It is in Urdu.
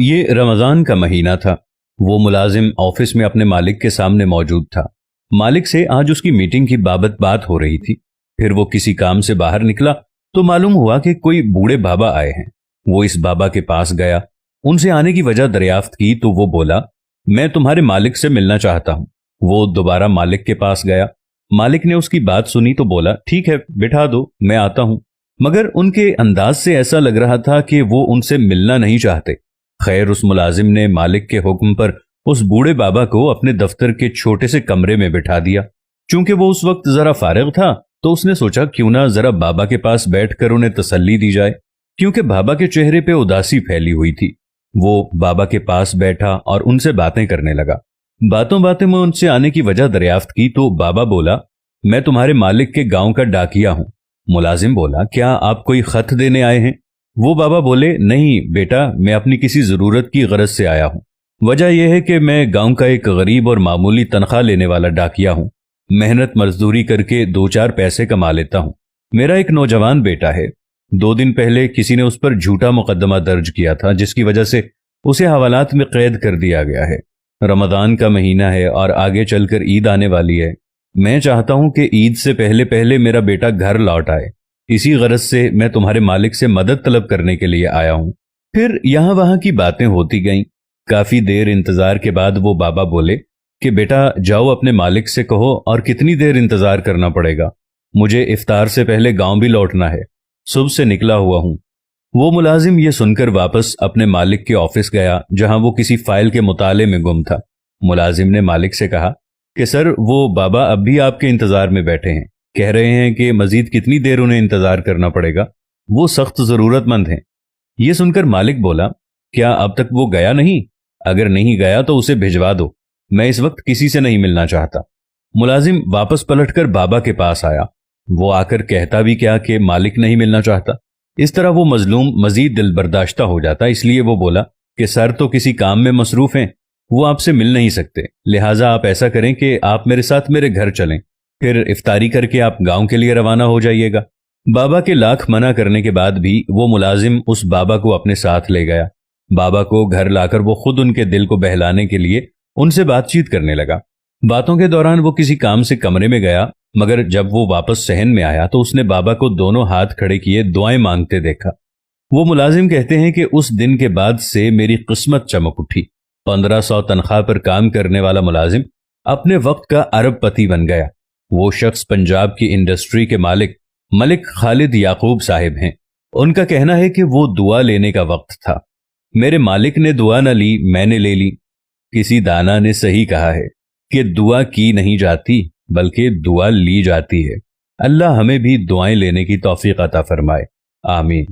یہ رمضان کا مہینہ تھا۔ وہ ملازم آفس میں اپنے مالک کے سامنے موجود تھا۔ مالک سے آج اس کی میٹنگ کی بابت بات ہو رہی تھی۔ پھر وہ کسی کام سے باہر نکلا تو معلوم ہوا کہ کوئی بوڑھے بابا آئے ہیں۔ وہ اس بابا کے پاس گیا، ان سے آنے کی وجہ دریافت کی تو وہ بولا، میں تمہارے مالک سے ملنا چاہتا ہوں۔ وہ دوبارہ مالک کے پاس گیا۔ مالک نے اس کی بات سنی تو بولا، ٹھیک ہے بٹھا دو، میں آتا ہوں۔ مگر ان کے انداز سے ایسا لگ رہا تھا کہ وہ ان سے ملنا نہیں چاہتے۔ خیر، اس ملازم نے مالک کے حکم پر اس بوڑھے بابا کو اپنے دفتر کے چھوٹے سے کمرے میں بٹھا دیا۔ چونکہ وہ اس وقت ذرا فارغ تھا تو اس نے سوچا کیوں نہ ذرا بابا کے پاس بیٹھ کر انہیں تسلی دی جائے، کیونکہ بابا کے چہرے پہ اداسی پھیلی ہوئی تھی۔ وہ بابا کے پاس بیٹھا اور ان سے باتیں کرنے لگا۔ باتوں میں ان سے آنے کی وجہ دریافت کی تو بابا بولا، میں تمہارے مالک کے گاؤں کا ڈاکیا ہوں۔ ملازم بولا، کیا آپ کوئی خط دینے آئے ہیں؟ وہ بابا بولے، نہیں بیٹا، میں اپنی کسی ضرورت کی غرض سے آیا ہوں۔ وجہ یہ ہے کہ میں گاؤں کا ایک غریب اور معمولی تنخواہ لینے والا ڈاکیا ہوں۔ محنت مزدوری کر کے 2-4 پیسے کما لیتا ہوں۔ میرا ایک نوجوان بیٹا ہے۔ 2 دن پہلے کسی نے اس پر جھوٹا مقدمہ درج کیا تھا، جس کی وجہ سے اسے حوالات میں قید کر دیا گیا ہے۔ رمضان کا مہینہ ہے اور آگے چل کر عید آنے والی ہے۔ میں چاہتا ہوں کہ عید سے پہلے میرا بیٹا گھر لوٹ آئے۔ اسی غرض سے میں تمہارے مالک سے مدد طلب کرنے کے لیے آیا ہوں۔ پھر یہاں وہاں کی باتیں ہوتی گئیں۔ کافی دیر انتظار کے بعد وہ بابا بولے کہ بیٹا جاؤ اپنے مالک سے کہو، اور کتنی دیر انتظار کرنا پڑے گا؟ مجھے افطار سے پہلے گاؤں بھی لوٹنا ہے، صبح سے نکلا ہوا ہوں۔ وہ ملازم یہ سن کر واپس اپنے مالک کے آفس گیا، جہاں وہ کسی فائل کے مطالعے میں گم تھا۔ ملازم نے مالک سے کہا کہ سر، وہ بابا اب بھی آپ کے انتظار میں بیٹھے ہیں، کہہ رہے ہیں کہ مزید کتنی دیر انہیں انتظار کرنا پڑے گا، وہ سخت ضرورت مند ہیں۔ یہ سن کر مالک بولا، کیا اب تک وہ گیا نہیں؟ اگر نہیں گیا تو اسے بھجوا دو، میں اس وقت کسی سے نہیں ملنا چاہتا۔ ملازم واپس پلٹ کر بابا کے پاس آیا۔ وہ آ کر کہتا بھی کیا کہ مالک نہیں ملنا چاہتا۔ اس طرح وہ مظلوم مزید دل برداشتہ ہو جاتا، اس لیے وہ بولا کہ سر تو کسی کام میں مصروف ہیں، وہ آپ سے مل نہیں سکتے، لہٰذا آپ ایسا کریں کہ آپ میرے ساتھ میرے گھر چلیں، پھر افطاری کر کے آپ گاؤں کے لیے روانہ ہو جائیے گا۔ بابا کے لاکھ منع کرنے کے بعد بھی وہ ملازم اس بابا کو اپنے ساتھ لے گیا۔ بابا کو گھر لا کر وہ خود ان کے دل کو بہلانے کے لیے ان سے بات چیت کرنے لگا۔ باتوں کے دوران وہ کسی کام سے کمرے میں گیا، مگر جب وہ واپس صحن میں آیا تو اس نے بابا کو دونوں ہاتھ کھڑے کیے دعائیں مانگتے دیکھا۔ وہ ملازم کہتے ہیں کہ اس دن کے بعد سے میری قسمت چمک اٹھی۔ 1500 تنخواہ پر کام کرنے والا ملازم اپنے وقت کا ارب پتی بن گیا۔ وہ شخص پنجاب کی انڈسٹری کے مالک ملک خالد یعقوب صاحب ہیں۔ ان کا کہنا ہے کہ وہ دعا لینے کا وقت تھا، میرے مالک نے دعا نہ لی، میں نے لے لی۔ کسی دانا نے صحیح کہا ہے کہ دعا کی نہیں جاتی بلکہ دعا لی جاتی ہے۔ اللہ ہمیں بھی دعائیں لینے کی توفیق عطا فرمائے، آمین۔